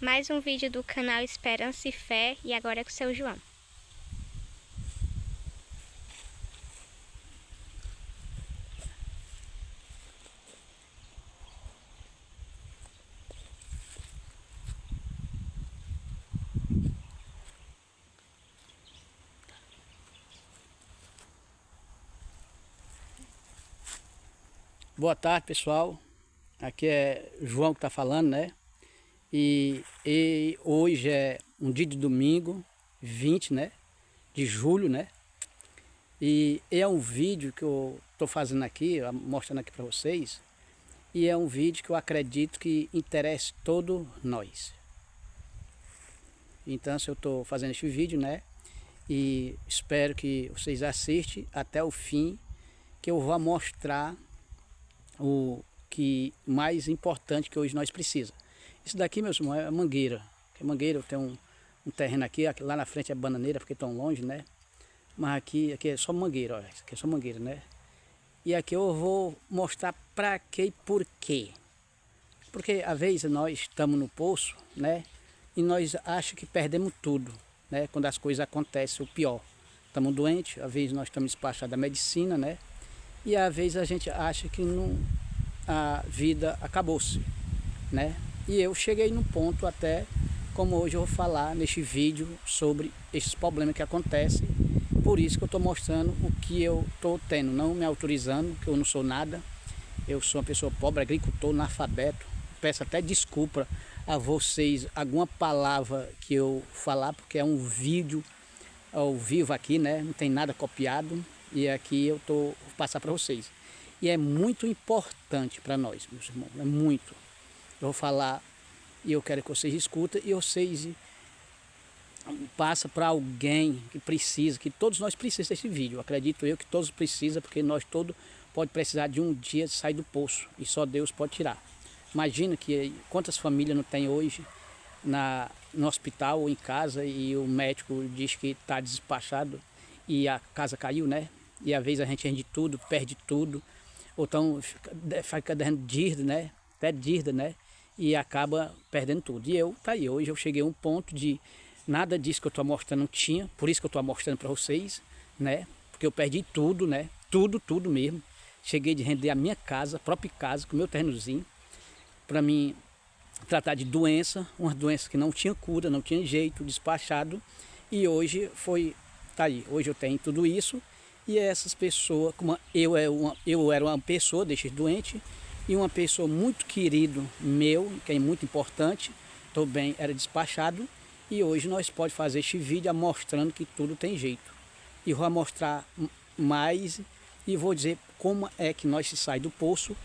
Mais um vídeo do canal Esperança e Fé e agora é com o seu João. Boa tarde, pessoal. Aqui é João que está falando, né? E hoje é um dia de domingo, 20, né? De julho, né? E é um vídeo que eu estou fazendo aqui, mostrando aqui para vocês. E é um vídeo que eu acredito que interessa todos nós. Então, se eu estou fazendo este vídeo, né? E espero que vocês assistam até o fim, que eu vou mostrar o que mais importante que hoje nós precisamos. Isso daqui, meus irmãos, é mangueira. Que mangueira, eu tenho um terreno aqui lá na frente é bananeira, porque tão longe, né? Mas aqui é só mangueira, olha, aqui é só mangueira, né? E aqui eu vou mostrar para quê e por quê. Porque às vezes nós estamos no poço, né? E nós achamos que perdemos tudo, né? Quando as coisas acontecem, o pior. Estamos doentes, às vezes nós estamos despachados da medicina, né? E às vezes a gente acha que não, a vida acabou-se, né? E eu cheguei num ponto até, como hoje eu vou falar neste vídeo sobre esses problemas que acontecem. Por isso que eu estou mostrando o que eu estou tendo, não me autorizando, que eu não sou nada. Eu sou uma pessoa pobre, agricultor, analfabeto. Peço até desculpa a vocês alguma palavra que eu falar, porque é um vídeo ao vivo aqui, né? Não tem nada copiado. E aqui eu vou passar para vocês. E é muito importante para nós, meus irmãos, é muito. Eu vou falar e eu quero que vocês escutem e vocês passam para alguém que precisa, que todos nós precisamos desse vídeo. Acredito eu que todos precisam, porque nós todos podemos precisar de um dia sair do poço e só Deus pode tirar. Imagina que quantas famílias não tem hoje no hospital ou em casa e o médico diz que está despachado e a casa caiu, né? E às vezes a gente rende tudo, perde tudo, ou então fica devendo dívida, né? Até dívida, né? E acaba perdendo tudo. E tá aí, hoje eu cheguei a um ponto de nada disso que eu estou mostrando não tinha, por isso que eu estou mostrando para vocês, né? Porque eu perdi tudo, né? Tudo mesmo. Cheguei de render a minha casa, a própria casa, com o meu terrenozinho, para mim tratar de doença, uma doença que não tinha cura, não tinha jeito, despachado. E hoje tá aí, hoje eu tenho tudo isso. E essas pessoas, como eu era uma pessoa desses doente e uma pessoa muito querido meu, que é muito importante, também era despachado. E hoje nós podemos fazer este vídeo mostrando que tudo tem jeito. E vou mostrar mais e vou dizer como é que nós se sai do poço,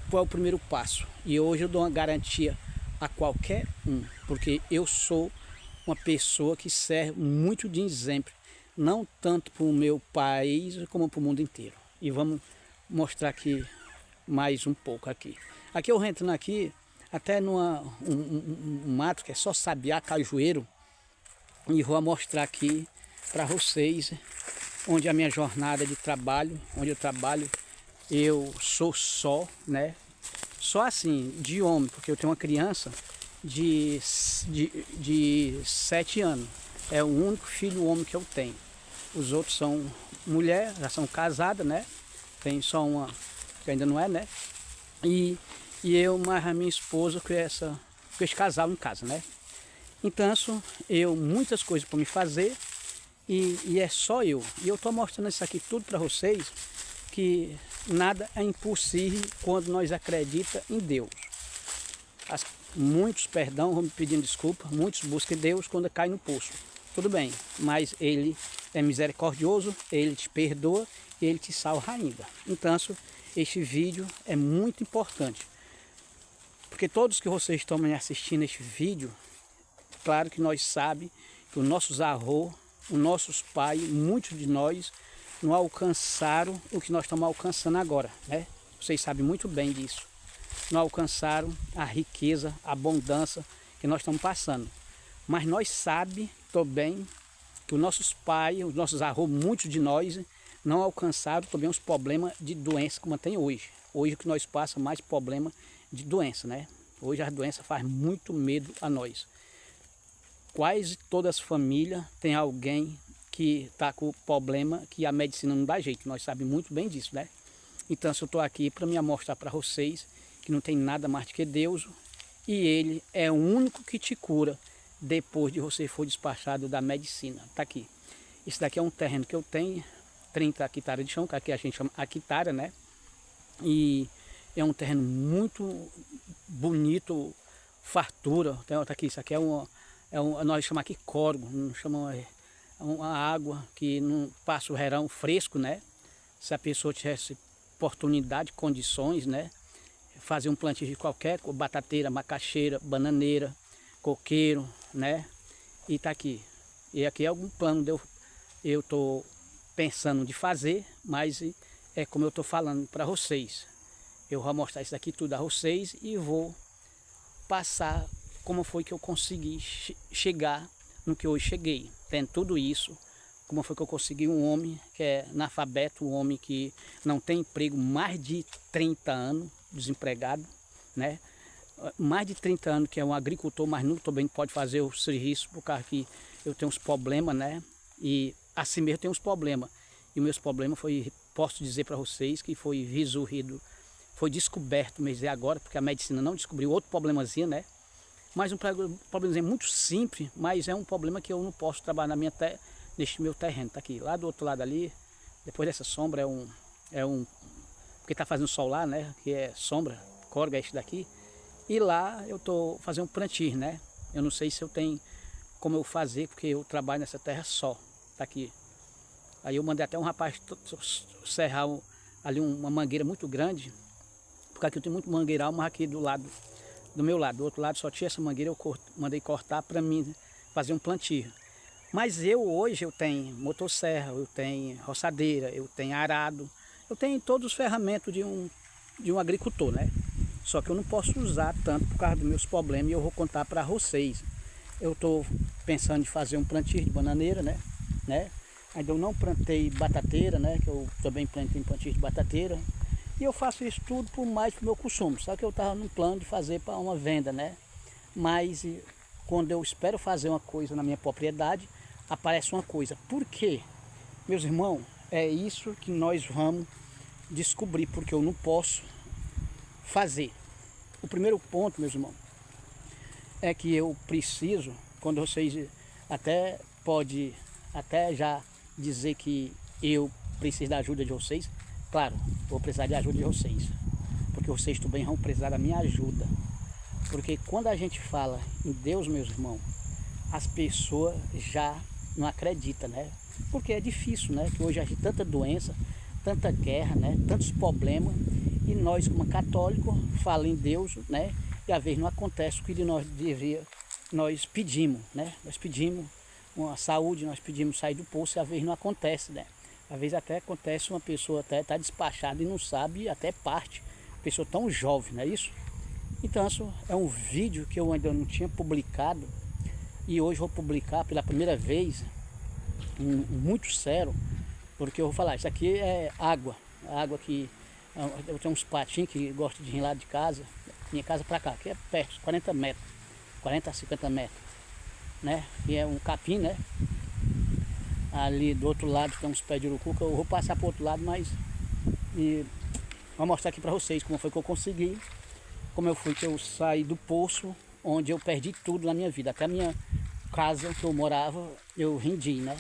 qual é o primeiro passo. E hoje eu dou uma garantia a qualquer um, porque eu sou uma pessoa que serve muito de exemplo, não tanto para o meu país como para o mundo inteiro. E vamos mostrar aqui mais um pouco aqui. Aqui eu entrando aqui, até um mato que é só sabiá, cajueiro, e vou mostrar aqui para vocês onde é a minha jornada de trabalho, onde eu trabalho. Eu sou só, né? Só assim, de homem, porque eu tenho uma criança de 7 anos. É o único filho homem que eu tenho. Os outros são mulher, já são casadas, né? Tem só uma que ainda não é, né? E eu mais a minha esposa com esse casal em casa, né? Então, muitas coisas para me fazer e é só eu. E eu estou mostrando isso aqui tudo para vocês, que nada é impossível quando nós acreditamos em Deus. Muitos, perdão, vão me pedindo desculpa, muitos buscam Deus quando cai no poço. Tudo bem, mas Ele é misericordioso, Ele te perdoa e Ele te salva ainda. Então, este vídeo é muito importante. Porque todos que vocês estão me assistindo este vídeo, claro que nós sabemos que os nossos avós, os nossos pais, muitos de nós não alcançaram o que nós estamos alcançando agora, né? Vocês sabem muito bem disso. Não alcançaram a riqueza, a abundância que nós estamos passando. Mas nós sabemos também que os nossos pais, os nossos avós, muitos de nós não alcançaram também os problemas de doença como tem hoje. Hoje que nós passamos mais problema de doença, né? Hoje a doença faz muito medo a nós. Quase todas as famílias têm alguém que está com problema que a medicina não dá jeito. Nós sabemos muito bem disso, né? Então eu estou aqui para me mostrar para vocês que não tem nada mais do que Deus e Ele é o único que te cura depois de você for despachado da medicina. Está aqui. Esse daqui é um terreno que eu tenho, 30 hectares de chão, que aqui a gente chama hectare, né? E é um terreno muito bonito, fartura. Tá aqui, isso aqui nós chamamos aqui córrego, não chamamos, é uma água que não passa o verão fresco, né? Se a pessoa tivesse oportunidade, condições, né? Fazer um plantio de qualquer, batateira, macaxeira, bananeira, coqueiro, né? E tá aqui. E aqui é algum plano eu tô pensando de fazer, mas é como eu tô falando para vocês. Eu vou mostrar isso daqui tudo a vocês e vou passar como foi que eu consegui chegar no que hoje cheguei. Tendo tudo isso, como foi que eu consegui um homem que é analfabeto, um homem que não tem emprego, mais de 30 anos, desempregado, né? Mais de 30 anos que é um agricultor, mas não também pode fazer o serviço, por causa que eu tenho uns problemas, né? E assim mesmo eu tenho uns problemas. E os meus problemas foi, posso dizer para vocês, que foi resolvido, foi descoberto, mas é agora, porque a medicina não descobriu outro problemazinho, né? Mas um problemazinho muito simples, mas é um problema que eu não posso trabalhar neste meu terreno. Tá aqui, lá do outro lado ali, depois dessa sombra porque tá fazendo sol lá, né? Que é sombra, córrego é este daqui. E lá eu tô fazendo um plantio, né? Eu não sei se eu tenho como eu fazer, porque eu trabalho nessa terra só. Tá aqui. Aí eu mandei até um rapaz serrar ali uma mangueira muito grande, porque aqui eu tenho muito mangueiral, mas aqui do meu lado, do outro lado só tinha essa mangueira, eu mandei cortar para mim fazer um plantio. Mas hoje eu tenho motosserra, eu tenho roçadeira, eu tenho arado, eu tenho todos os ferramentas de um agricultor, né? Só que eu não posso usar tanto por causa dos meus problemas e eu vou contar para vocês. Eu estou pensando em fazer um plantio de bananeira, né? Ainda eu não plantei batateira, né? Que eu também plantei plantio de batateira. E eu faço isso tudo por mais para o meu consumo. Só que eu estava num plano de fazer para uma venda, né? Mas quando eu espero fazer uma coisa na minha propriedade, aparece uma coisa. Por quê? Meus irmãos, é isso que nós vamos descobrir, porque eu não posso fazer. O primeiro ponto, meus irmãos, é que eu preciso, quando vocês até pode até já dizer que eu preciso da ajuda de vocês, claro, vou precisar de ajuda de vocês, porque vocês também vão precisar da minha ajuda. Porque quando a gente fala em Deus, meus irmãos, as pessoas já não acreditam, né? Porque é difícil, né? Que hoje a gente tanta doença, tanta guerra, né? Tantos problemas, e nós como católicos falamos em Deus, né? E às vezes não acontece o que nós pedimos, né? Nós pedimos uma saúde, nós pedimos sair do poço e às vezes não acontece, né? Às vezes até acontece uma pessoa até tá despachada e não sabe, até parte, pessoa tão jovem, não é isso? Então isso é um vídeo que eu ainda não tinha publicado e hoje vou publicar pela primeira vez, muito sério, porque eu vou falar, isso aqui é água que eu tenho uns patinhos que gostam de ir lá de casa, minha casa para cá, que é perto, 40 metros, 40 a 50 metros, né? E é um capim, né? Ali do outro lado tem uns pés de urucu, que eu vou passar para o outro lado, mas vou mostrar aqui para vocês como foi que eu consegui, como foi que eu saí do poço, onde eu perdi tudo na minha vida, até a minha casa que eu morava, eu rendi, né?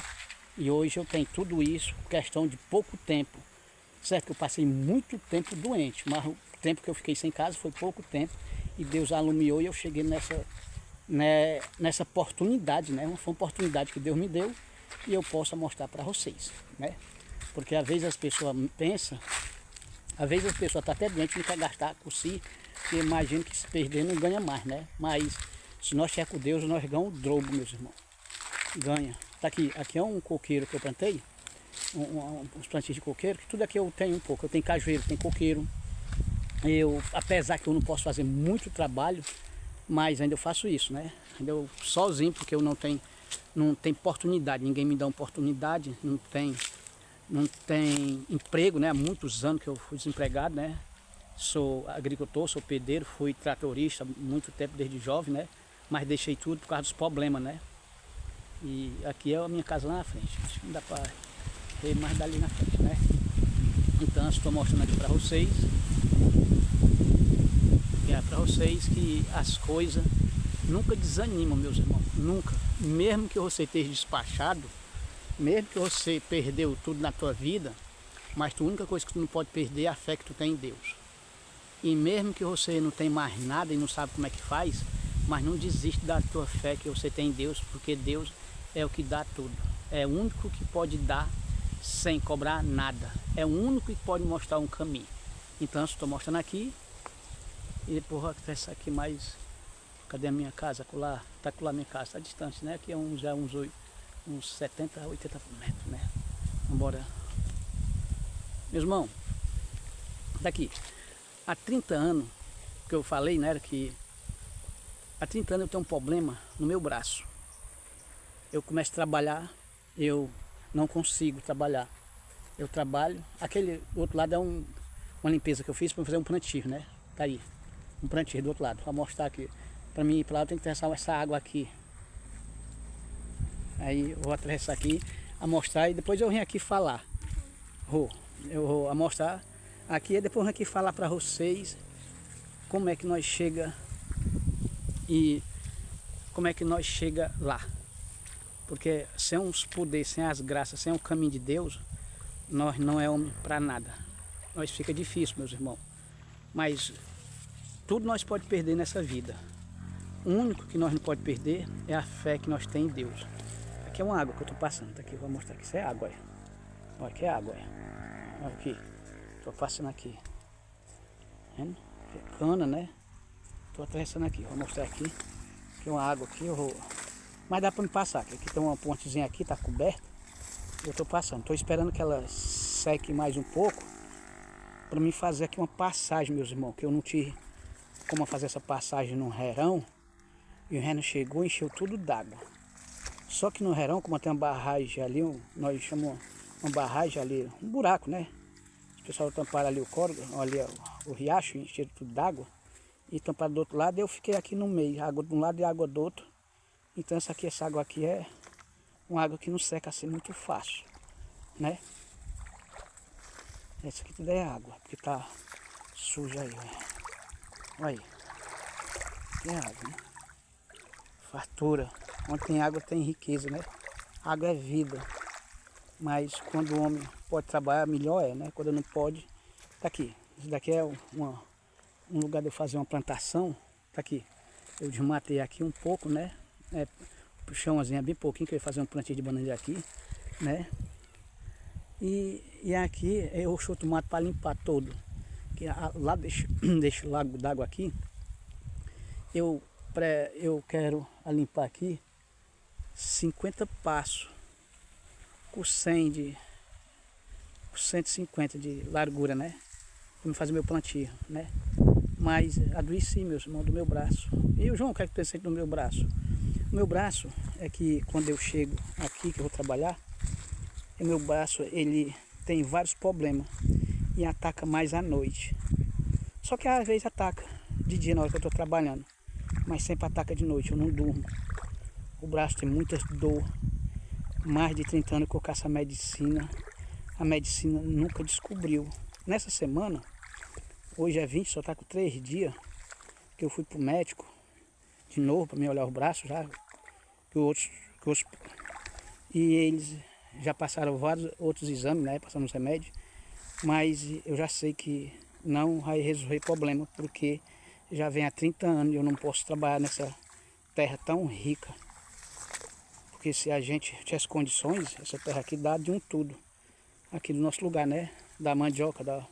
E hoje eu tenho tudo isso, questão de pouco tempo. Certo que eu passei muito tempo doente, mas o tempo que eu fiquei sem casa foi pouco tempo. E Deus alumiou e eu cheguei nessa oportunidade, né? Foi uma oportunidade que Deus me deu e eu posso mostrar para vocês, né? Porque às vezes as pessoas pensam, às vezes as pessoas estão até doentes e não querem gastar com si, e imagina que se perder não ganha mais, né? Mas se nós estiver com Deus, nós ganhamos o dobro, meus irmãos. Ganha. Tá aqui é um coqueiro que eu plantei, uns plantios de coqueiro, que tudo aqui eu tenho um pouco. Eu tenho cajueiro, tenho coqueiro. Apesar que eu não posso fazer muito trabalho, mas ainda eu faço isso, né? Ainda eu sozinho, porque eu não tenho oportunidade, ninguém me dá oportunidade, não tem emprego, né? Há muitos anos que eu fui desempregado, né? sou agricultor, sou pedreiro, fui tratorista muito tempo desde jovem, né? Mas deixei tudo por causa dos problemas, né? E aqui é a minha casa lá na frente. Acho que não dá para ver mais dali na frente, né? Então estou mostrando aqui para vocês. E é para vocês que as coisas nunca desanimam, meus irmãos. Nunca. Mesmo que você esteja despachado, mesmo que você perdeu tudo na tua vida, mas a única coisa que tu não pode perder é a fé que tu tem em Deus. E mesmo que você não tem mais nada e não sabe como é que faz, mas não desiste da tua fé que você tem em Deus, porque Deus é o que dá tudo. É o único que pode dar sem cobrar nada. É o único que pode mostrar um caminho. Então eu estou mostrando aqui. E depois vou atravessar aqui mais. Cadê a minha casa? Acolá, tá acolá a minha casa, tá distante, né? Aqui é uns 70, 80 metros, né? Vambora. Meus irmãos, daqui. Há 30 anos que eu falei, né? Que há 30 anos eu tenho um problema no meu braço. Eu começo a trabalhar, eu não consigo trabalhar. Eu trabalho, aquele outro lado é uma limpeza que eu fiz para fazer um plantio, né? Tá aí, um plantio do outro lado, para mostrar aqui. Para mim ir para lá eu tenho que atravessar essa água aqui. Aí eu vou atravessar aqui, a mostrar e depois eu venho aqui falar. Eu vou mostrar aqui e depois eu venho aqui falar para vocês como é que nós chega e como é que nós chega lá. Porque sem os poderes, sem as graças, sem o caminho de Deus, nós não é homem para nada. Nós fica difícil, meus irmãos. Mas tudo nós pode perder nessa vida. O único que nós não pode perder é a fé que nós temos em Deus. Aqui é uma água que eu estou passando. Tá aqui, vou mostrar aqui. Isso é água. Olha, aqui é água. Olha aqui. Estou passando aqui. Vendo? É cana, né? Estou atravessando aqui. Vou mostrar aqui. Aqui é uma água aqui. Eu vou... Mas dá para me passar. Aqui tem uma pontezinha aqui, está coberta. Eu estou passando. Estou esperando que ela seque mais um pouco. Para mim fazer aqui uma passagem, meus irmãos. Que eu não tive como fazer essa passagem no verão. E o reno chegou e encheu tudo d'água. Só que no verão, como tem uma barragem ali, nós chamamos uma barragem ali, um buraco, né? Os pessoal tamparam ali o córrego, ali o riacho, encheram tudo d'água. E tamparam do outro lado, eu fiquei aqui no meio, água de um lado e água do outro. Então essa água aqui é uma água que não seca assim muito fácil, né? Essa aqui tudo é água, porque tá suja aí, olha. Olha aí. Aqui é água, né? Fartura. Onde tem água tem riqueza, né? Água é vida. Mas quando o homem pode trabalhar, melhor é, né? Quando não pode, tá aqui. Isso daqui é um lugar de eu fazer uma plantação. Tá aqui. Eu desmatei aqui um pouco, né? O chãozinho é bem pouquinho, que eu ia fazer um plantio de bananeira aqui, né? E aqui eu chuto o mato para limpar todo. Que lá desse lago d'água aqui, eu quero limpar aqui 50 passos com 150 de largura, né? Para fazer meu plantio, né? Mas adoeci, meus irmãos, do meu braço. E o João, o que é que tem sentido no meu braço? O meu braço é que quando eu chego aqui, que eu vou trabalhar, o meu braço ele tem vários problemas e ataca mais à noite. Só que às vezes ataca de dia na hora que eu estou trabalhando, mas sempre ataca de noite, eu não durmo. O braço tem muitas dor, mais de 30 anos que eu caço a medicina nunca descobriu. Nessa semana, hoje é 20, só está com 3 dias, que eu fui pro médico de novo para me olhar os braços já, e eles já passaram vários outros exames, né, passando os remédios, mas eu já sei que não vai resolver problema, porque já vem há 30 anos e eu não posso trabalhar nessa terra tão rica, porque se a gente tivesse condições, essa terra aqui dá de um tudo, aqui do nosso lugar, né, da mandioca, da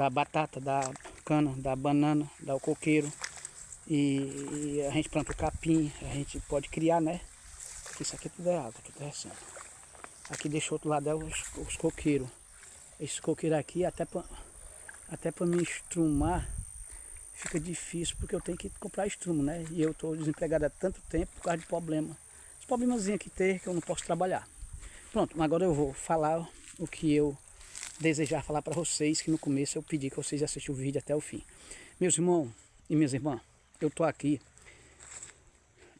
batata, da cana, da banana, da coqueiro. E a gente planta o capim, a gente pode criar, né? Porque isso aqui tudo é água, tudo é recente. Aqui deixa outro lado é os coqueiros. Esse coqueiro aqui, até para me estrumar, fica difícil, porque eu tenho que comprar estrumo, né? E eu estou desempregado há tanto tempo por causa de problema. Os problemazinhos que tem, que eu não posso trabalhar. Pronto, agora eu vou falar o que eu desejar falar para vocês que no começo eu pedi que vocês assistam o vídeo até o fim. Meus irmãos e minhas irmãs, eu estou aqui,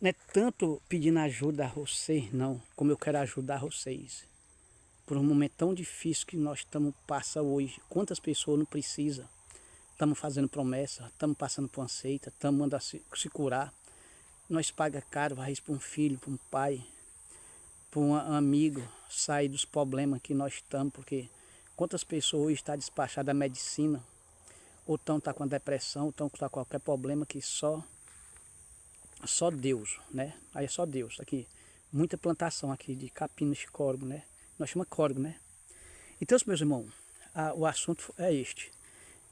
não é tanto pedindo ajuda a vocês não, como eu quero ajudar vocês. Por um momento tão difícil que nós estamos passando hoje. Quantas pessoas não precisam? Estamos fazendo promessa, estamos passando por uma seita, estamos mandando se curar. Nós pagamos caro, vai para um filho, para um pai, para um amigo, sair dos problemas que nós estamos, porque quantas pessoas hoje estão despachadas da medicina, ou estão com a depressão, ou estão com qualquer problema que só Deus, né? Aí é só Deus. Aqui, muita plantação aqui de capim de córrego, né? Nós chamamos córrego, né? Então, meus irmãos, o assunto é este.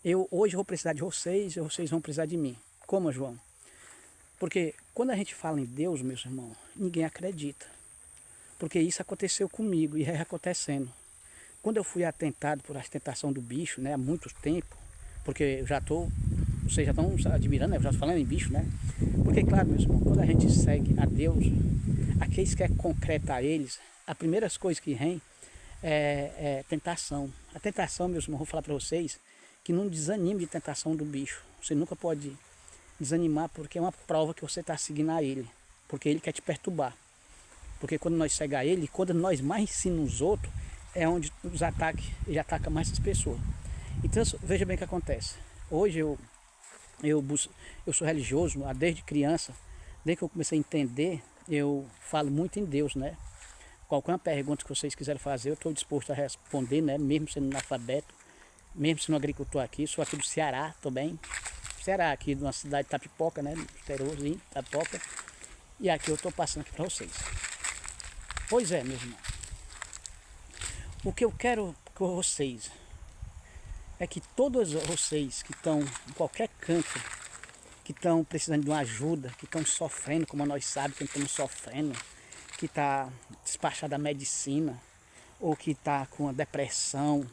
Eu hoje vou precisar de vocês e vocês vão precisar de mim. Como, João? Porque quando a gente fala em Deus, meus irmãos, ninguém acredita. Porque isso aconteceu comigo e é acontecendo. Quando eu fui atentado por essa tentação do bicho, né? Há muito tempo, porque eu já estou... Vocês já estão admirando, né? Eu já estou falando em bicho, né? Porque, claro, meus irmãos, quando a gente segue a Deus, aqueles que querem concretar eles, as primeiras coisas que vem é tentação. A tentação, meus irmãos, vou falar para vocês, que não desanime de tentação do bicho. Você nunca pode desanimar, porque é uma prova que você está seguindo a ele. Porque ele quer te perturbar. Porque quando nós seguimos a ele, quando nós mais ensinamos os outros, é onde os ataques, ele ataca mais as pessoas. Então, veja bem o que acontece. Hoje eu sou religioso, desde criança, desde que eu comecei a entender, eu falo muito em Deus, né? Qualquer pergunta que vocês quiserem fazer, eu estou disposto a responder, né? Mesmo sendo analfabeto, mesmo sendo agricultor aqui, sou aqui do Ceará também. Ceará, aqui de uma cidade de Tapipoca, né? Interiorzinho, Tapipoca. E aqui eu estou passando aqui para vocês. Pois é, meus irmãos. O que eu quero com vocês é que todos vocês que estão em qualquer canto, que estão precisando de uma ajuda, que estão sofrendo, como nós sabemos que estamos sofrendo, que está despachado da medicina, ou que está com a depressão,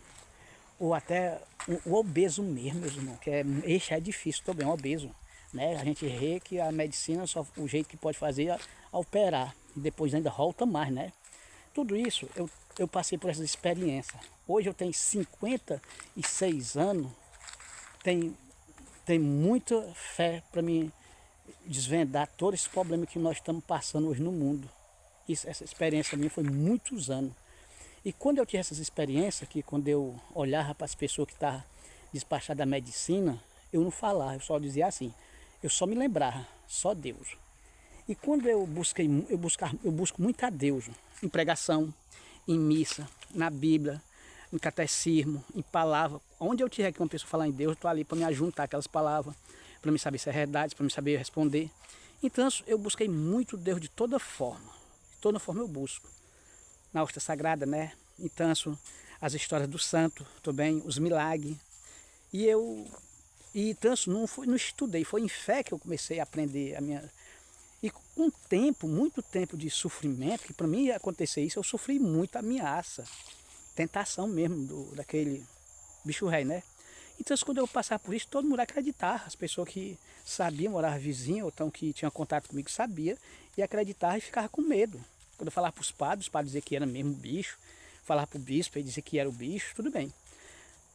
ou até o obeso mesmo, meus irmãos, que esse é difícil também, o obeso. Né? A gente vê que a medicina, só o jeito que pode fazer é operar, e depois ainda volta mais, né? Tudo isso, eu passei por essa experiência. Hoje eu tenho 56 anos, tenho muita fé para me desvendar todo esse problema que nós estamos passando hoje no mundo. Essa experiência minha foi muitos anos. E quando eu tinha essas experiências, que quando eu olhava para as pessoas que estavam despachadas da medicina, eu não falava, eu só dizia assim, eu só me lembrava, só Deus. E quando eu busco muito a Deus, em pregação, em missa, na Bíblia, em catecismo, em palavra. Onde eu tiver que uma pessoa falar em Deus, eu estou ali para me ajuntar aquelas palavras, para me saber se é verdade, para me saber responder. Então eu busquei muito Deus de toda forma. De toda forma eu busco. Na hóstia sagrada, né? Então as histórias do santo também, os milagres. E então não estudei, foi em fé que eu comecei a aprender a minha... E com tempo, muito tempo de sofrimento, que para mim ia acontecer isso, eu sofri muito ameaça, tentação mesmo daquele bicho rei, né? Então quando eu passava por isso, todo mundo acreditava, as pessoas que sabiam, moravam vizinho, ou então que tinham contato comigo, sabia, e acreditava e ficava com medo. Quando eu falava para os padres diziam que era mesmo bicho, falava para o bispo, ele dizia que era o bicho, tudo bem.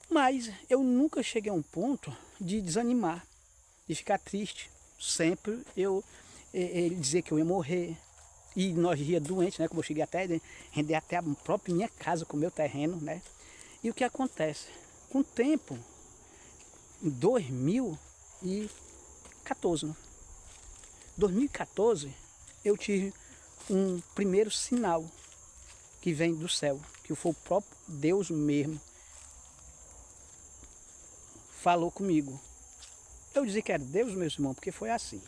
Mas eu nunca cheguei a um ponto de desanimar, de ficar triste. Sempre ele dizia que eu ia morrer, e nós ia doentes, né? Como eu cheguei até render até a própria minha casa com o meu terreno, né? E o que acontece? Com o tempo, em 2014, né? 2014, eu tive um primeiro sinal que vem do céu, que foi o próprio Deus mesmo falou comigo. Eu dizia que era Deus, meus irmãos, porque foi assim.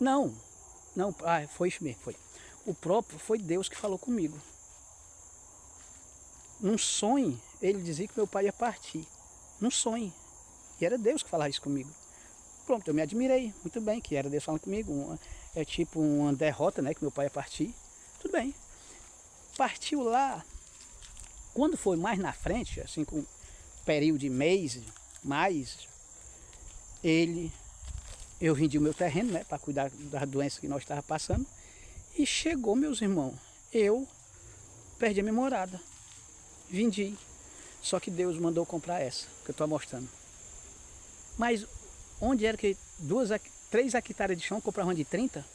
Não, foi isso mesmo, foi. O próprio foi Deus que falou comigo. Num sonho, ele dizia que meu pai ia partir. Num sonho. E era Deus que falava isso comigo. Pronto, eu me admirei, muito bem, que era Deus falando comigo. É tipo uma derrota, né, que meu pai ia partir. Tudo bem. Partiu lá. Quando foi mais na frente, assim, com um período de mês, mais, eu vendi o meu terreno, né, para cuidar das doenças que nós estávamos passando. E chegou, meus irmãos, eu perdi a minha morada. Vendi. Só que Deus mandou comprar essa, que eu estou mostrando. Mas onde era que 3 hectares de chão compravam de 30?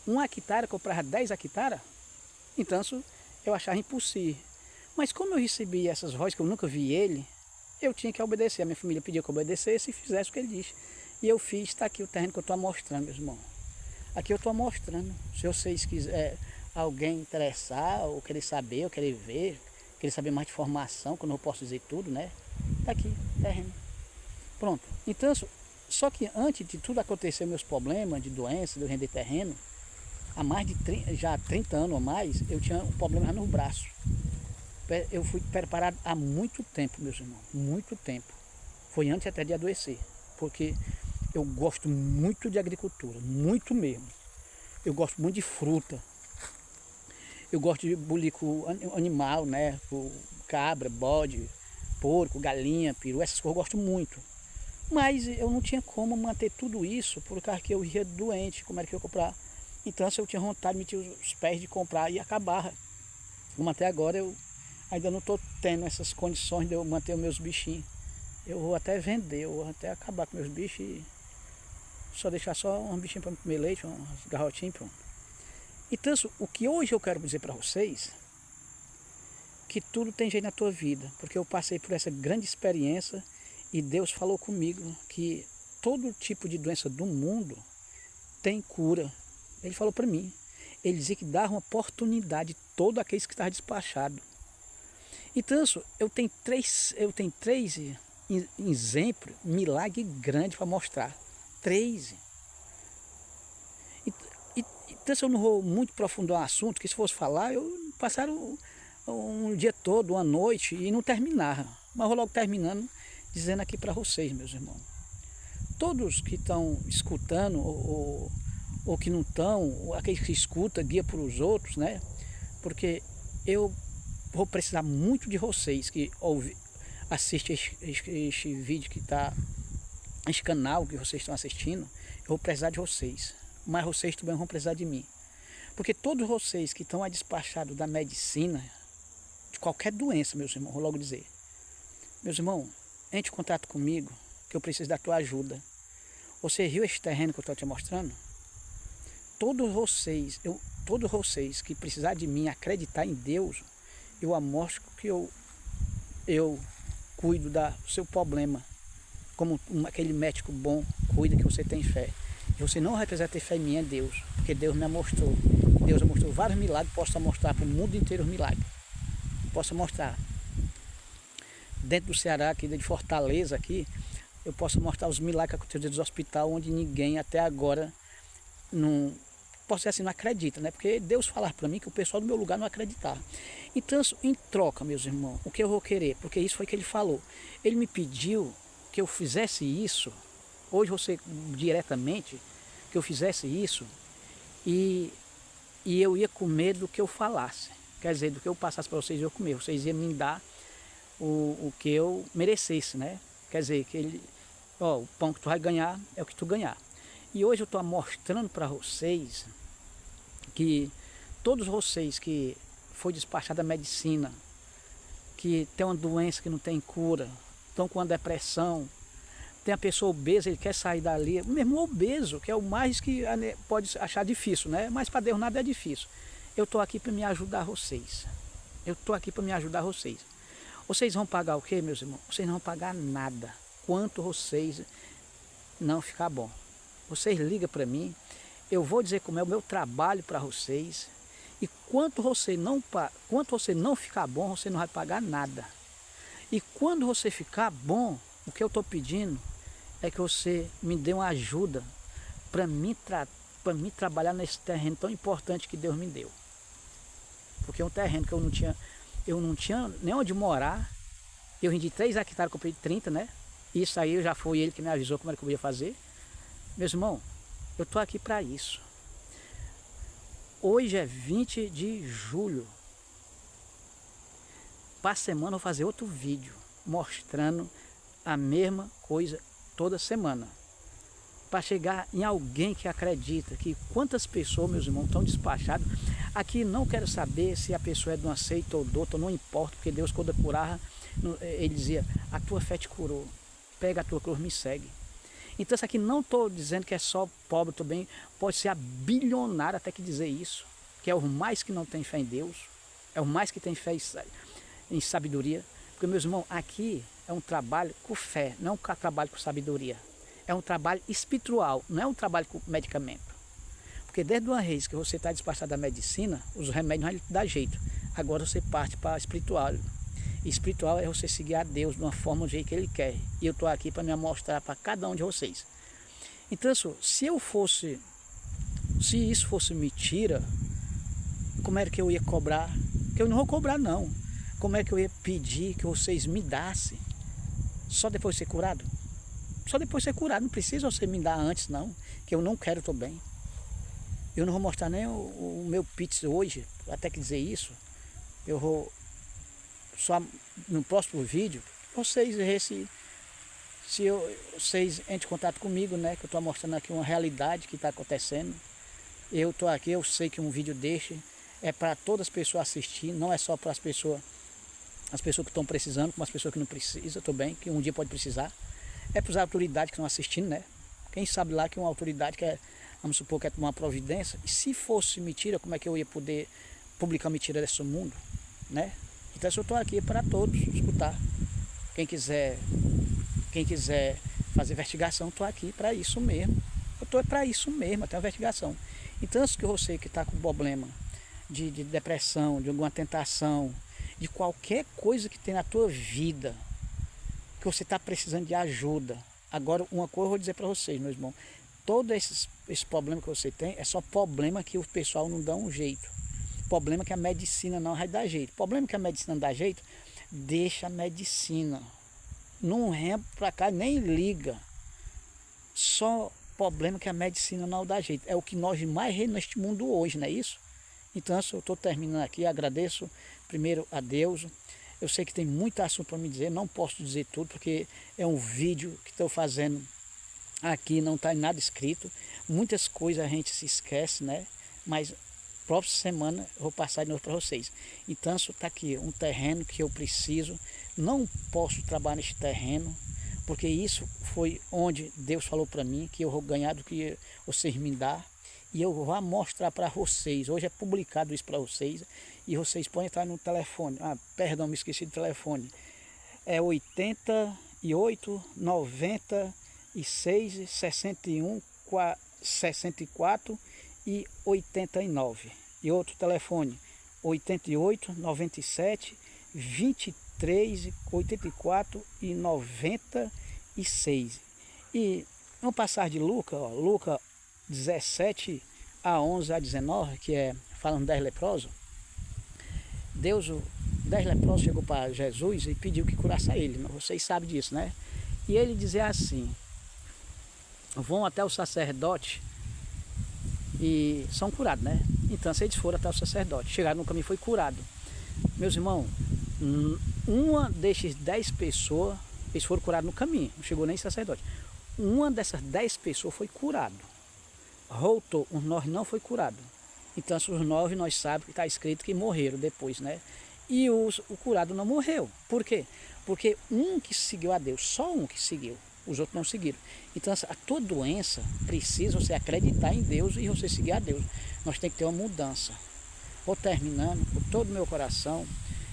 1 hectare comprava 10 hectares? Então eu achava impossível. Mas como eu recebi essas vozes, que eu nunca vi ele, eu tinha que obedecer. A minha família pediu que eu obedecesse e fizesse o que ele disse. E eu fiz, está aqui o terreno que eu estou mostrando, meus irmãos. Aqui eu estou mostrando. Se vocês quiserem, alguém interessar, ou querer saber, ou querer ver, querer saber mais de informação, que eu não posso dizer tudo, né? Está aqui, terreno. Pronto. Então, só que antes de tudo acontecer, meus problemas de doença, de eu render terreno, há mais de 30 anos ou mais, eu tinha um problema no braço. Eu fui preparado há muito tempo, meus irmãos, muito tempo. Foi antes até de adoecer, porque eu gosto muito de agricultura, muito mesmo. Eu gosto muito de fruta. Eu gosto de bulir com animal, né? Com cabra, bode, porco, galinha, peru, essas coisas eu gosto muito. Mas eu não tinha como manter tudo isso, por causa que eu ia doente, como era que eu ia comprar. Então, se eu tinha vontade de meter os pés de comprar e acabar. Como até agora eu ainda não estou tendo essas condições de eu manter os meus bichinhos. Eu vou até vender, eu vou até acabar com meus bichos e só deixar só um bichinho para comer leite, umas garrotinhas, pronto. Então, o que hoje eu quero dizer para vocês, que tudo tem jeito na tua vida, porque eu passei por essa grande experiência e Deus falou comigo que todo tipo de doença do mundo tem cura. Ele falou para mim. Ele dizia que dava uma oportunidade a todos aqueles que estavam despachados. Então, eu tenho três exemplos, milagre grande para mostrar. 3. Então, eu não vou muito profundo no assunto, que se fosse falar, eu passaria um dia todo, uma noite, e não terminava. Mas vou logo terminando, dizendo aqui para vocês, meus irmãos. Todos que estão escutando, ou que não estão, aqueles que escutam, guia para os outros, né? Porque eu vou precisar muito de vocês que assistem este vídeo que está, este canal que vocês estão assistindo. Eu vou precisar de vocês, mas vocês também vão precisar de mim. Porque todos vocês que estão despachados da medicina, de qualquer doença, meus irmãos, vou logo dizer. Meus irmãos, entre em contato comigo, que eu preciso da tua ajuda. Você viu este terreno que eu estou te mostrando? Todos vocês que precisar de mim, acreditar em Deus, eu amostro que eu cuido do seu problema, como aquele médico bom cuida, que você tem fé. E você não vai precisar ter fé em mim, é Deus, porque Deus me mostrou. Deus me mostrou vários milagres, posso mostrar para o mundo inteiro os milagres. Posso mostrar. Dentro do Ceará, aqui de Fortaleza, aqui, eu posso mostrar os milagres que aconteceram dentro do hospital, onde ninguém até agora não... Posso dizer assim, não acredita, né? Porque Deus falar para mim que o pessoal do meu lugar não acreditar. Então, em troca, meus irmãos, o que eu vou querer? Porque isso foi que ele falou. Ele me pediu que eu fizesse isso, hoje você diretamente, que eu fizesse isso, e eu ia comer do que eu falasse. Quer dizer, do que eu passasse para vocês, eu comer. Vocês iam me dar o que eu merecesse, né? Quer dizer, que o pão que tu vai ganhar é o que tu ganhar. E hoje eu estou mostrando para vocês que todos vocês que foi despachado da medicina, que tem uma doença que não tem cura, estão com uma depressão, tem a pessoa obesa, ele quer sair dali, mesmo obeso, que é o mais que pode achar difícil, né? Mas para Deus nada é difícil. Eu estou aqui para me ajudar vocês. Eu estou aqui para me ajudar vocês. Vocês vão pagar o quê, meus irmãos? Vocês não vão pagar nada, quanto vocês não ficar bom. Vocês ligam para mim, eu vou dizer como é o meu trabalho para vocês, e quanto você não ficar bom, você não vai pagar nada. E quando você ficar bom, o que eu estou pedindo é que você me dê uma ajuda para mim trabalhar nesse terreno tão importante que Deus me deu. Porque é um terreno que eu não tinha nem onde morar. Eu vendi 3 hectares, comprei 30, né? Isso aí já foi ele que me avisou como era que eu ia fazer. Meus irmãos, eu estou aqui para isso. Hoje é 20 de julho. Para a semana eu vou fazer outro vídeo mostrando a mesma coisa toda semana. Para chegar em alguém que acredita, que quantas pessoas, meus irmãos, estão despachados. Aqui não quero saber se a pessoa é de uma seita ou de outra, não importa, porque Deus quando curar, Ele dizia, a tua fé te curou, pega a tua cruz, me segue. Então isso aqui não estou dizendo que é só pobre também, pode ser a bilionária até que dizer isso, que é o mais que não tem fé em Deus, é o mais que tem fé em sabedoria, porque meus irmãos, aqui é um trabalho com fé, não é um trabalho com sabedoria, é um trabalho espiritual, não é um trabalho com medicamento. Porque desde uma vez que você está despachado da medicina, os remédios não dá jeito. Agora você parte para espiritual. E espiritual é você seguir a Deus de uma forma, do jeito que Ele quer. E eu estou aqui para me mostrar para cada um de vocês. Então, se isso fosse mentira, como era que eu ia cobrar? Porque eu não vou cobrar, não. Como é que eu ia pedir que vocês me dassem? Só depois de ser curado? Só depois de ser curado. Não precisa você me dar antes, não. Que eu não quero, estou bem. Eu não vou mostrar nem o meu Pix hoje, até que dizer isso. Eu vou, só no próximo vídeo, vocês vocês entrem em contato comigo, né? Que eu estou mostrando aqui uma realidade que está acontecendo. Eu estou aqui, eu sei que um vídeo desse é para todas as pessoas assistir, não é só para as pessoas que estão precisando, como as pessoas que não precisam, estou bem, que um dia pode precisar. É para as autoridades que estão assistindo, né? Quem sabe lá que uma autoridade quer, vamos supor, quer tomar uma providência, e se fosse mentira, como é que eu ia poder publicar mentira desse mundo, né? Então eu estou aqui para todos escutar. Quem quiser fazer investigação, estou aqui para isso mesmo. Eu estou para isso mesmo, até a investigação. Então, se você que está com problema de depressão, de alguma tentação, de qualquer coisa que tem na tua vida, que você está precisando de ajuda. Agora, uma coisa eu vou dizer para vocês, meus irmãos, todo esse problema que você tem é só problema que o pessoal não dá um jeito. Problema que a medicina não vai dar jeito. Problema que a medicina não dá jeito, deixa a medicina. Não rema para cá, nem liga. Só problema que a medicina não dá jeito. É o que nós mais vemos neste mundo hoje, não é isso? Então, eu estou terminando aqui, agradeço primeiro a Deus. Eu sei que tem muito assunto para me dizer, não posso dizer tudo, porque é um vídeo que estou fazendo aqui, não está nada escrito. Muitas coisas a gente se esquece, né? Mas próxima semana eu vou passar de novo para vocês. Então, está aqui um terreno que eu preciso, não posso trabalhar neste terreno, porque isso foi onde Deus falou para mim, que eu vou ganhar do que vocês me dão. E eu vou mostrar para vocês, hoje é publicado isso para vocês, e vocês podem estar no telefone, perdão, me esqueci do telefone, é 88 96 61 64 e 89, e outro telefone, 88 97 23 84 e 96, e vamos passar de Lucas, Lucas 17 a 11 a 19, que é falando 10 leprosos. Deus, 10 leprosos chegou para Jesus e pediu que curasse a ele. Vocês sabem disso, né? E ele dizia assim, vão até o sacerdote e são curados, né? Então, se eles foram até o sacerdote, chegaram no caminho e foi curado. Meus irmãos, uma desses 10 pessoas, eles foram curados no caminho, não chegou nem sacerdote. Uma dessas 10 pessoas foi curado. Voltou, os 9 não foi curado. Então, os 9 nós sabemos que está escrito que morreram depois, né? E o curado não morreu. Por quê? Porque um que seguiu a Deus, só um que seguiu, os outros não seguiram. Então, a tua doença precisa você acreditar em Deus e você seguir a Deus. Nós temos que ter uma mudança. Vou terminando com todo o meu coração.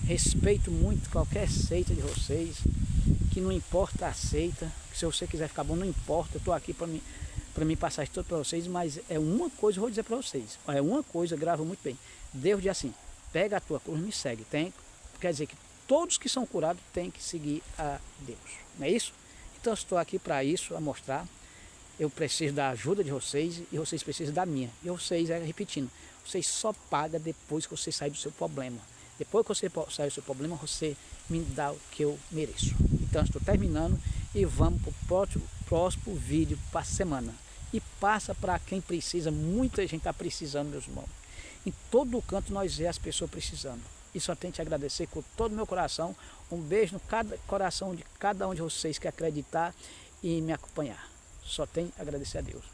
Respeito muito qualquer seita de vocês, que não importa a seita, que se você quiser ficar bom, não importa, eu estou aqui para mim passar isso tudo para vocês, mas é uma coisa que eu vou dizer para vocês, é uma coisa, grava muito bem, Deus diz assim, pega a tua cruz e me segue, quer dizer que todos que são curados têm que seguir a Deus, não é isso? Então eu estou aqui para isso, a mostrar, eu preciso da ajuda de vocês e vocês precisam da minha, e vocês, repetindo, vocês só pagam depois que você sair do seu problema, depois que você sair do seu problema, você me dá o que eu mereço. Então estou terminando e vamos para o próximo vídeo para a semana. E passa para quem precisa, muita gente está precisando, meus irmãos. Em todo canto nós vemos as pessoas precisando. E só tenho que agradecer com todo o meu coração. Um beijo no coração de cada um de vocês que acreditar e me acompanhar. Só tenho que agradecer a Deus.